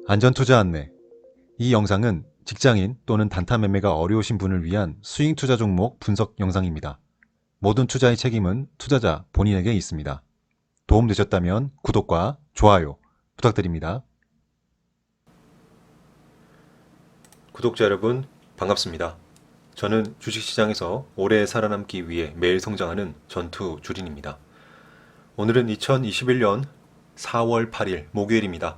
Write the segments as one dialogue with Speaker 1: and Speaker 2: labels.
Speaker 1: 안전투자 안내. 이 영상은 직장인 또는 단타 매매가 어려우신 분을 위한 스윙 투자 종목 분석 영상입니다. 모든 투자의 책임은 투자자 본인에게 있습니다. 도움되셨다면 구독과 좋아요 부탁드립니다. 구독자 여러분, 반갑습니다. 저는 주식시장에서 오래 살아남기 위해 매일 성장하는 전투 주린입니다. 오늘은 2021년 4월 8일 목요일입니다.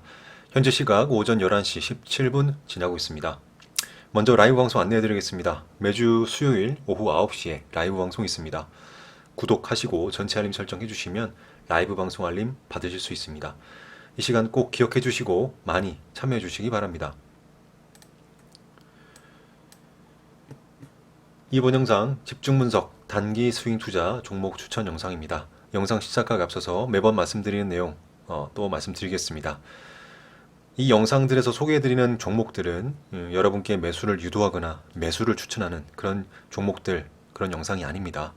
Speaker 1: 현재 시각 오전 11시 17분 지나고 있습니다. 먼저 라이브 방송 안내해드리겠습니다. 매주 수요일 오후 9시에 라이브 방송 있습니다. 구독하시고 전체 알림 설정해주시면 라이브 방송 알림 받으실 수 있습니다. 이 시간 꼭 기억해주시고 많이 참여해주시기 바랍니다. 이번 영상 집중 분석 단기 스윙 투자 종목 추천 영상입니다. 영상 시작하기 앞서서 매번 말씀드리는 내용 또 말씀드리겠습니다. 이 영상들에서 소개해드리는 종목들은 여러분께 매수를 유도하거나 매수를 추천하는 그런 종목들, 그런 영상이 아닙니다.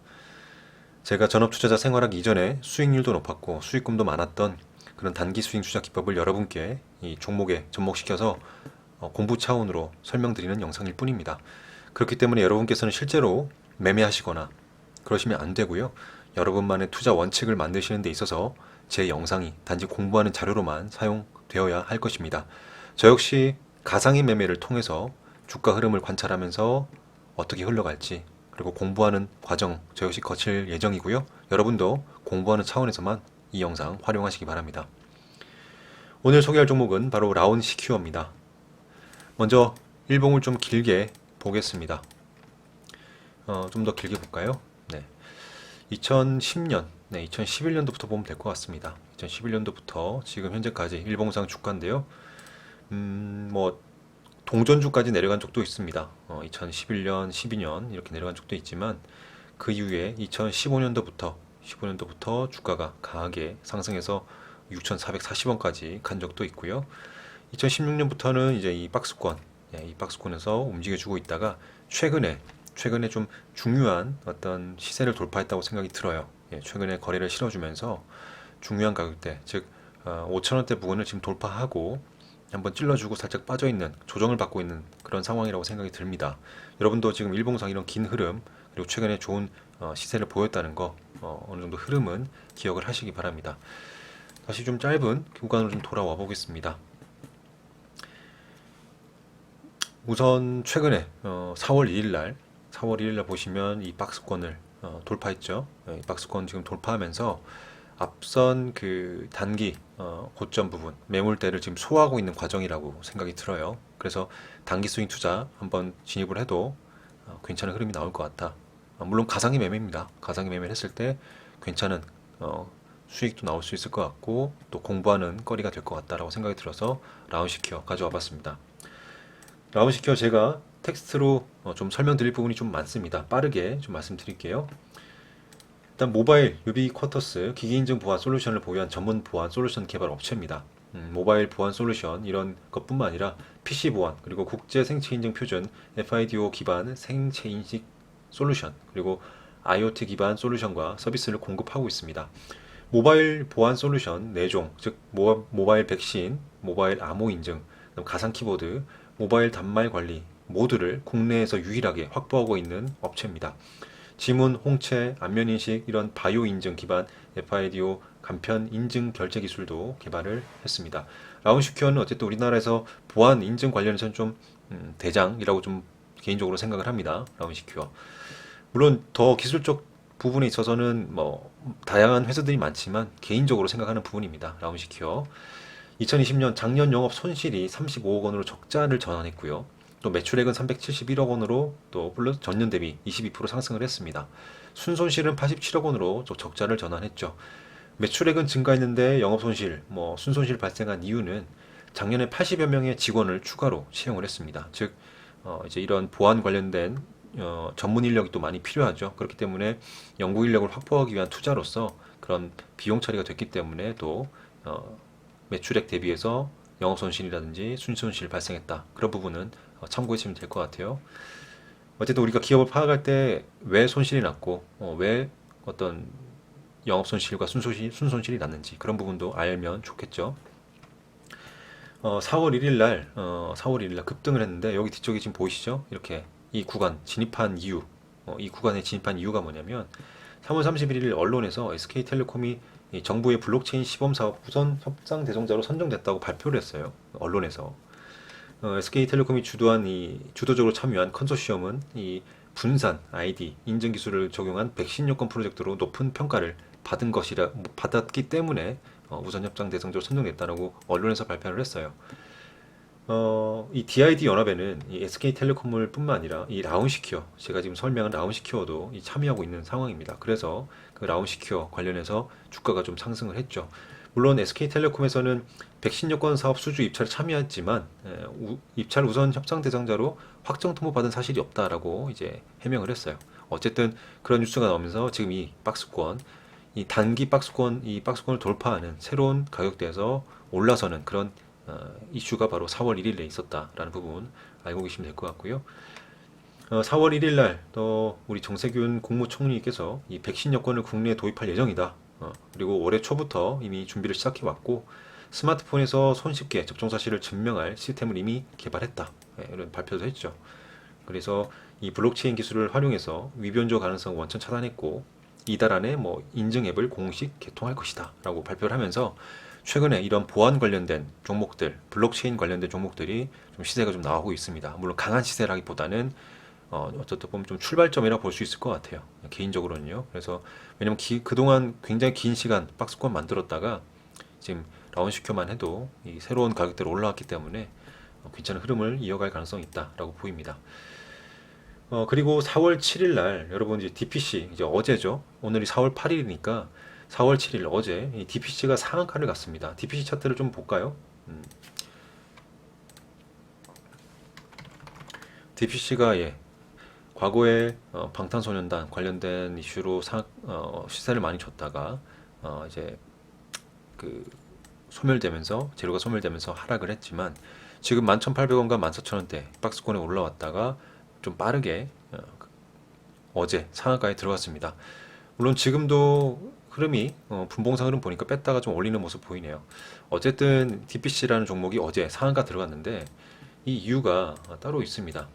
Speaker 1: 제가 전업투자자 생활하기 이전에 수익률도 높았고 수익금도 많았던 그런 단기 수익 투자 기법을 여러분께 이 종목에 접목시켜서 공부 차원으로 설명드리는 영상일 뿐입니다. 그렇기 때문에 여러분께서는 실제로 매매하시거나 그러시면 안 되고요. 여러분만의 투자 원칙을 만드시는 데 있어서 제 영상이 단지 공부하는 자료로만 사용되어야 할 것입니다. 저 역시 가상의 매매를 통해서 주가 흐름을 관찰하면서 어떻게 흘러갈지 그리고 공부하는 과정 저 역시 거칠 예정이고요. 여러분도 공부하는 차원에서만 이 영상 활용하시기 바랍니다. 오늘 소개할 종목은 바로 라운 시큐어입니다. 먼저 일봉을 좀 길게 보겠습니다. 좀 더 길게 볼까요? 네. 2010년, 2011년도부터 보면 될 것 같습니다. 2011년도부터 지금 현재까지 일봉상 주가인데요. 뭐 동전주까지 내려간 적도 있습니다. 2011년, 12년 이렇게 내려간 적도 있지만 그 이후에 2015년도부터 주가가 강하게 상승해서 6,440원까지 간 적도 있고요. 2016년부터는 이제 이 박스권에서 움직여주고 있다가 최근에 좀 중요한 어떤 시세를 돌파했다고 생각이 들어요. 최근에 거래를 실어주면서 중요한 가격대, 즉 5,000원대 부근을 지금 돌파하고 한번 찔러주고 살짝 빠져있는, 조정을 받고 있는 그런 상황이라고 생각이 듭니다. 여러분도 지금 일봉상 이런 긴 흐름, 그리고 최근에 좋은 시세를 보였다는 거 어느 정도 흐름은 기억을 하시기 바랍니다. 다시 좀 짧은 구간으로 좀 돌아와 보겠습니다. 우선 최근에 4월 2일 날 보시면 이 박스권을 돌파했죠. 이 박스권 지금 돌파하면서 앞선 그 단기 고점 부분 매물대를 지금 소화하고 있는 과정이라고 생각이 들어요. 그래서 단기 스윙 투자 한번 진입을 해도 괜찮은 흐름이 나올 것 같다. 물론 가상의 매매입니다. 가상의 매매를 했을 때 괜찮은 수익도 나올 수 있을 것 같고 또 공부하는 거리가 될 것 같다라고 생각이 들어서 라운시큐어 가져와 봤습니다. 라운시큐어 제가 텍스트로 좀 설명드릴 부분이 좀 많습니다. 빠르게 좀 말씀드릴게요. 일단 모바일 유비쿼터스 기기인증 보안 솔루션을 보유한 전문 보안 솔루션 개발 업체입니다. 모바일 보안 솔루션 이런 것뿐만 아니라 PC 보안 그리고 국제 생체인증 표준 FIDO 기반 생체인식 솔루션 그리고 IoT 기반 솔루션과 서비스를 공급하고 있습니다. 모바일 보안 솔루션 4종, 즉 모바일 백신, 모바일 암호 인증, 가상 키보드, 모바일 단말 관리 모두를 국내에서 유일하게 확보하고 있는 업체입니다. 지문, 홍채, 안면 인식 이런 바이오 인증 기반 FIDO 간편 인증 결제 기술도 개발을 했습니다. 라운시큐어는 어쨌든 우리나라에서 보안 인증 관련해서는 좀 대장이라고 좀 개인적으로 생각을 합니다. 라운시큐어. 물론 더 기술적 부분에 있어서는 뭐 다양한 회사들이 많지만 개인적으로 생각하는 부분입니다. 라운시큐어. 2020년 작년 영업 손실이 35억 원으로 적자를 전환했고요. 또 매출액은 371억 원으로 또 플러스 전년 대비 22% 상승을 했습니다. 순손실은 87억 원으로 또 적자를 전환했죠. 매출액은 증가했는데 영업손실, 순손실 발생한 이유는 작년에 80여 명의 직원을 추가로 채용을 했습니다. 즉 이제 이런 보안 관련된 전문 인력이 또 많이 필요하죠. 그렇기 때문에 연구 인력을 확보하기 위한 투자로서 그런 비용 처리가 됐기 때문에 또 매출액 대비해서 영업손실이라든지 순손실 발생했다. 그런 부분은 참고해주시면 될 것 같아요. 어쨌든 우리가 기업을 파악할 때 왜 손실이 났고 왜 어떤 영업손실과 순손실이 났는지 그런 부분도 알면 좋겠죠. 4월 1일 날, 4월 1일 날 급등을 했는데 여기 뒤쪽에 지금 보이시죠? 이렇게 이 구간 진입한 이유, 이 구간에 진입한 이유가 뭐냐면 3월 31일 언론에서 SK텔레콤이 이 정부의 블록체인 시범 사업 우선 협상 대상자로 선정됐다고 발표를 했어요. 언론에서. SK텔레콤이 주도한 주도적으로 참여한 컨소시엄은 이 분산 ID 인증 기술을 적용한 백신 여권 프로젝트로 높은 평가를 받았기 때문에 우선 협상 대상자로 선정됐다라고 언론에서 발표를 했어요. 이 DID 연합에는 이 SK텔레콤을 뿐만 아니라 이 라운시큐어, 제가 지금 설명한 라운시큐어도 참여하고 있는 상황입니다. 그래서 그 라운시큐어 관련해서 주가가 좀 상승을 했죠. 물론 SK텔레콤에서는 백신 여권 사업 수주 입찰에 참여했지만 입찰 우선 협상 대상자로 확정 통보받은 사실이 없다라고 이제 해명을 했어요. 어쨌든 그런 뉴스가 나오면서 지금 이 박스권, 이 단기 박스권, 이 박스권을 돌파하는 새로운 가격대에서 올라서는 그런 이슈가 바로 4월 1일에 있었다라는 부분 알고 계시면 될 것 같고요. 4월 1일 날 또 우리 정세균 국무총리께서 이 백신 여권을 국내에 도입할 예정이다. 그리고 올해 초부터 이미 준비를 시작해 왔고 스마트폰에서 손쉽게 접종 사실을 증명할 시스템을 이미 개발했다. 이런 발표도 했죠. 그래서 이 블록체인 기술을 활용해서 위변조 가능성 원천 차단했고 이달 안에 뭐 인증 앱을 공식 개통할 것이다 라고 발표를 하면서 최근에 이런 보안 관련된 종목들, 블록체인 관련된 종목들이 좀 시세가 좀 나오고 있습니다. 물론 강한 시세라기보다는 어쨌든 보면 좀 출발점이라 볼 수 있을 것 같아요. 개인적으로는요. 그래서 왜냐면 그동안 굉장히 긴 시간 박스권 만들었다가 지금 라운시켜만 해도 이 새로운 가격대로 올라왔기 때문에 괜찮은 흐름을 이어갈 가능성이 있다라고 보입니다. 그리고 4월 7일 날 여러분 이제 DPC 이제 어제죠. 오늘이 4월 8일이니까 4월 7일 어제 이 DPC가 상한가를 갔습니다. DPC 차트를 좀 볼까요? DPC가 과거에 방탄소년단 관련된 이슈로 시세를 많이 줬다가 이제 그 소멸되면서 재료가 소멸되면서 하락을 했지만 지금 11,800원과 14,000원대 박스권에 올라왔다가 좀 빠르게 어제 상한가에 들어갔습니다. 물론 지금도 흐름이 분봉상 흐름 보니까 뺐다가 좀 올리는 모습 보이네요. 어쨌든 DPC라는 종목이 어제 상한가 들어갔는데 이 이유가 따로 있습니다.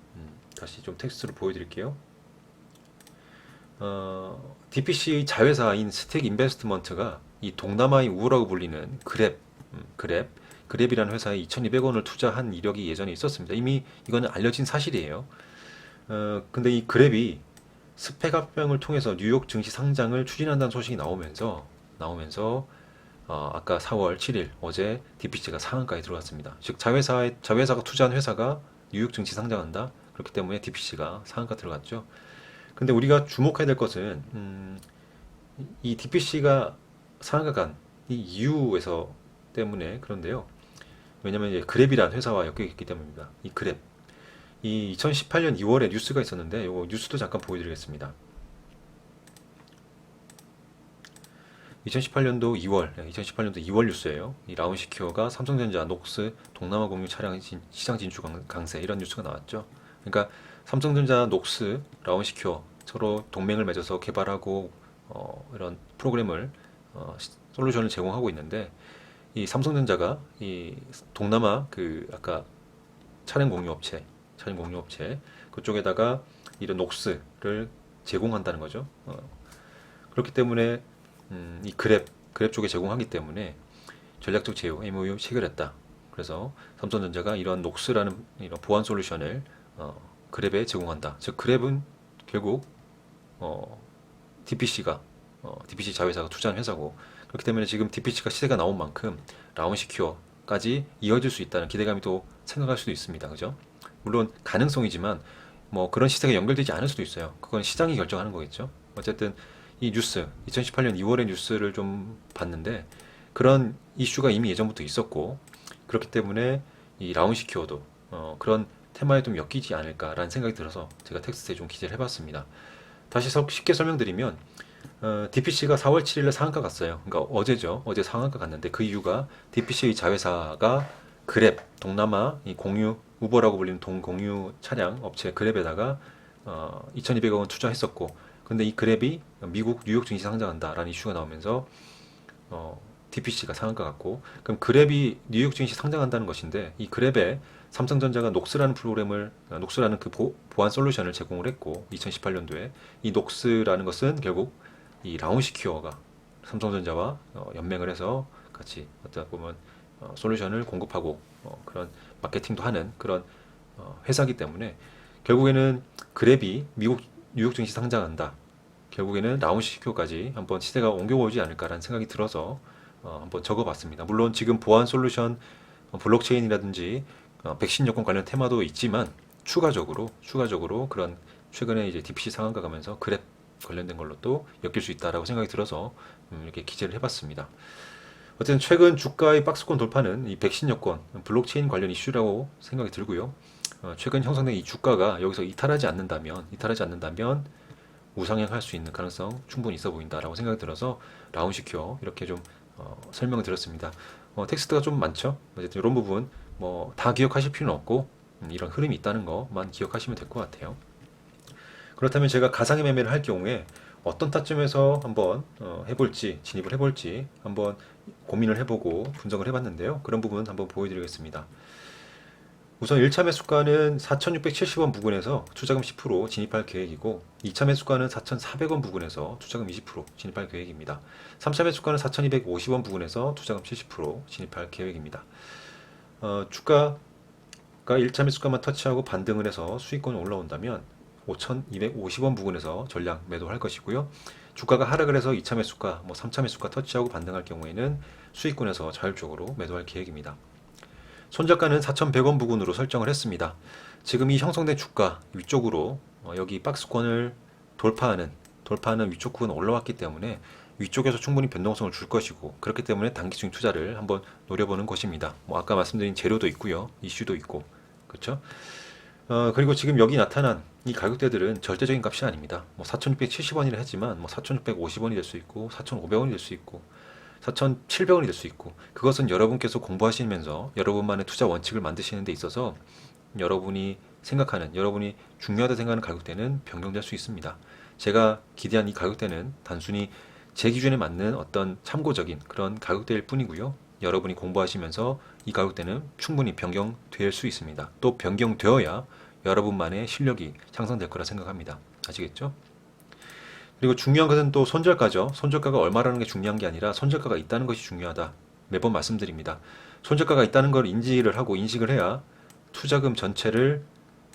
Speaker 1: 다시 좀 텍스트로 보여드릴게요. DPC 자회사인 스택 인베스트먼트가 이 동남아의 우호라고 불리는 그랩이라는 회사에 2,200원을 투자한 이력이 예전에 있었습니다. 이미 이거는 알려진 사실이에요. 근데 이 그랩이 스펙 합병을 통해서 뉴욕 증시 상장을 추진한다는 소식이 나오면서 아까 4월 7일 어제 DPC가 상한가에 들어갔습니다. 즉 자회사가 투자한 회사가 뉴욕 증시 상장한다. 그렇기 때문에 DPC가 상한가 들어갔죠. 근데 우리가 주목해야 될 것은 이 DPC가 상한가 간 이 이유에서 때문에 그런데요. 왜냐면 이제 그랩이란 회사와 엮여있기 때문입니다. 이 그랩. 이 2018년 2월에 뉴스가 있었는데 요 뉴스도 잠깐 보여드리겠습니다. 2018년도 2월 뉴스예요. 이 라운시큐어가 삼성전자, 녹스, 동남아 공유 차량 시장 진출 강세 이런 뉴스가 나왔죠. 그러니까 삼성전자, 녹스, 라운시큐어 서로 동맹을 맺어서 개발하고 이런 프로그램을 솔루션을 제공하고 있는데 이 삼성전자가 이 동남아 아까 차량 공유 업체 그쪽에다가 이런 녹스를 제공한다는 거죠. 그렇기 때문에 이 그랩 쪽에 제공하기 때문에 전략적 제휴 MOU 체결했다. 그래서 삼성전자가 이런 녹스라는 이런 보안 솔루션을 그랩에 제공한다. 즉 그랩은 결국 DPC 자회사가 투자한 회사고 그렇기 때문에 지금 DPC가 시세가 나온 만큼 라운시큐어까지 이어질 수 있다는 기대감이 또 생각할 수도 있습니다. 그죠? 물론 가능성이지만 뭐 그런 시세가 연결되지 않을 수도 있어요. 그건 시장이 결정하는 거겠죠. 어쨌든 이 뉴스 2018년 2월의 뉴스를 좀 봤는데 그런 이슈가 이미 예전부터 있었고 그렇기 때문에 이 라운시큐어도 그런 테마에 좀 엮이지 않을까라는 생각이 들어서 제가 텍스트에 좀 기재를 해봤습니다. 다시 쉽게 설명드리면 DPC가 4월 7일에 상한가 갔어요. 그러니까 어제죠. 어제 상한가 갔는데 그 이유가 DPC의 자회사가 그랩 동남아 이 공유 우버라고 불리는 동공유 차량 업체 그랩에다가 2,200억 원 투자했었고 근데 이 그랩이 미국 뉴욕 증시 상장한다라는 이슈가 나오면서 DPC가 상한가 같고, 그럼 그랩이 뉴욕 증시 상장한다는 것인데, 이 그랩에 삼성전자가 녹스라는 프로그램을, 녹스라는 그 보안 솔루션을 제공을 했고, 2018년도에 이 녹스라는 것은 결국 이 라운시큐어가 삼성전자와 연맹을 해서 같이 어떻게 보면 솔루션을 공급하고 그런 마케팅도 하는 그런 회사이기 때문에, 결국에는 그랩이 미국 뉴욕 증시 상장한다. 결국에는 라운시큐어까지 한번 시대가 옮겨오지 않을까라는 생각이 들어서 한번 적어봤습니다. 물론 지금 보안 솔루션, 블록체인이라든지 백신 여권 관련 테마도 있지만, 추가적으로 그런 최근에 이제 DPC 상한가 가면서 그랩 관련된 걸로 또 엮일 수 있다라고 생각이 들어서 이렇게 기재를 해봤습니다. 어쨌든 최근 주가의 박스권 돌파는 이 백신 여권, 블록체인 관련 이슈라고 생각이 들고요. 최근 형성된 이 주가가 여기서 이탈하지 않는다면 우상향할 수 있는 가능성 충분히 있어 보인다라고 생각이 들어서 라운시큐어 이렇게 좀 설명을 드렸습니다. 텍스트가 좀 많죠. 어쨌든 이런 부분 뭐 다 기억하실 필요는 없고 이런 흐름이 있다는 것만 기억하시면 될 것 같아요. 그렇다면 제가 가상의 매매를 할 경우에 어떤 타점에서 한번 해볼지, 진입을 해볼지 한번 고민을 해보고 분석을 해봤는데요. 그런 부분 한번 보여드리겠습니다. 우선 1차 매수가는 4,670원 부근에서 투자금 10% 진입할 계획이고, 2차 매수가는 4,400원 부근에서 투자금 20% 진입할 계획입니다. 3차 매수가는 4,250원 부근에서 투자금 70% 진입할 계획입니다. 주가가 1차 매수가만 터치하고 반등을 해서 수익권이 올라온다면 5,250원 부근에서 전량 매도할 것이고요. 주가가 하락을 해서 2차 매수가, 3차 매수가 터치하고 반등할 경우에는 수익권에서 자율적으로 매도할 계획입니다. 손절가는 4,100원 부근으로 설정을 했습니다. 지금 이 형성된 주가 위쪽으로 여기 박스권을 돌파하는 위쪽 구간 올라왔기 때문에 위쪽에서 충분히 변동성을 줄 것이고, 그렇기 때문에 단기 스윙 투자를 한번 노려보는 것입니다. 아까 말씀드린 재료도 있고요, 이슈도 있고, 그렇죠? 그리고 지금 여기 나타난 이 가격대들은 절대적인 값이 아닙니다. 4,670원이라 했지만 4,650원이 될 수 있고 4,500원이 될 수 있고 4,700원이 될 수 있고, 그것은 여러분께서 공부하시면서 여러분만의 투자 원칙을 만드시는 데 있어서 여러분이 중요하다 생각하는 가격대는 변경될 수 있습니다. 제가 기대한 이 가격대는 단순히 제 기준에 맞는 어떤 참고적인 그런 가격대일 뿐이고요. 여러분이 공부하시면서 이 가격대는 충분히 변경될 수 있습니다. 또 변경되어야 여러분만의 실력이 향상될 거라 생각합니다. 아시겠죠? 그리고 중요한 것은 또 손절가죠. 손절가가 얼마라는 게 중요한 게 아니라 손절가가 있다는 것이 중요하다. 매번 말씀드립니다. 손절가가 있다는 걸 인식을 해야 투자금 전체를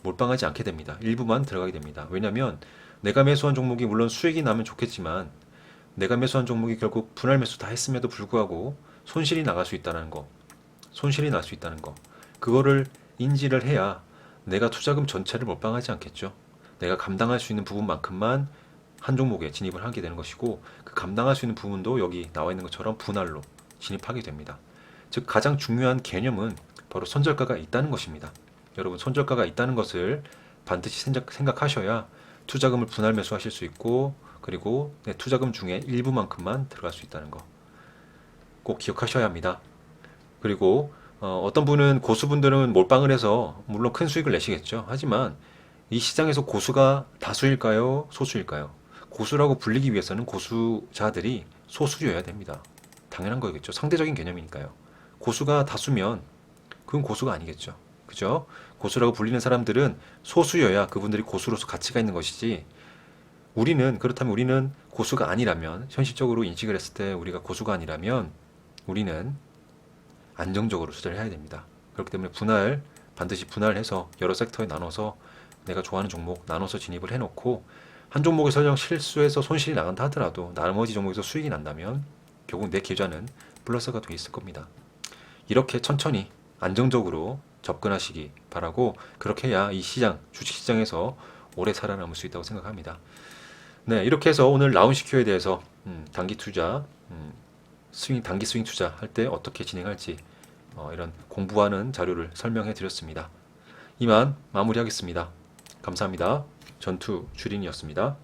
Speaker 1: 몰빵하지 않게 됩니다. 일부만 들어가게 됩니다. 왜냐하면 내가 매수한 종목이 물론 수익이 나면 좋겠지만, 내가 매수한 종목이 결국 분할 매수 다 했음에도 불구하고 손실이 날 수 있다는 거, 그거를 인지를 해야 내가 투자금 전체를 몰빵하지 않겠죠. 내가 감당할 수 있는 부분만큼만 한 종목에 진입을 하게 되는 것이고, 그 감당할 수 있는 부분도 여기 나와 있는 것처럼 분할로 진입하게 됩니다. 즉 가장 중요한 개념은 바로 손절가가 있다는 것입니다. 여러분, 손절가가 있다는 것을 반드시 생각하셔야 투자금을 분할 매수하실 수 있고, 그리고 내 투자금 중에 일부만큼만 들어갈 수 있다는 거 꼭 기억하셔야 합니다. 그리고 어떤 분은, 고수분들은 몰빵을 해서 물론 큰 수익을 내시겠죠. 하지만 이 시장에서 고수가 다수일까요? 소수일까요? 고수라고 불리기 위해서는 고수자들이 소수여야 됩니다. 당연한 거겠죠. 상대적인 개념이니까요. 고수가 다수면 그건 고수가 아니겠죠. 그죠? 고수라고 불리는 사람들은 소수여야 그분들이 고수로서 가치가 있는 것이지, 그렇다면 우리는 고수가 아니라면, 현실적으로 인식을 했을 때 우리가 고수가 아니라면 우리는 안정적으로 투자를 해야 됩니다. 그렇기 때문에 반드시 분할해서 여러 섹터에 나눠서 내가 좋아하는 종목 나눠서 진입을 해놓고, 한 종목에서 설령 실수해서 손실이 나간다 하더라도 나머지 종목에서 수익이 난다면 결국 내 계좌는 플러스가 돼 있을 겁니다. 이렇게 천천히 안정적으로 접근하시기 바라고, 그렇게 해야 이 주식시장에서 오래 살아남을 수 있다고 생각합니다. 네, 이렇게 해서 오늘 라운시큐어에 대해서 단기 투자, 단기 스윙 투자 할 때 어떻게 진행할지 이런 공부하는 자료를 설명해 드렸습니다. 이만 마무리하겠습니다. 감사합니다. 전투 주린이었습니다.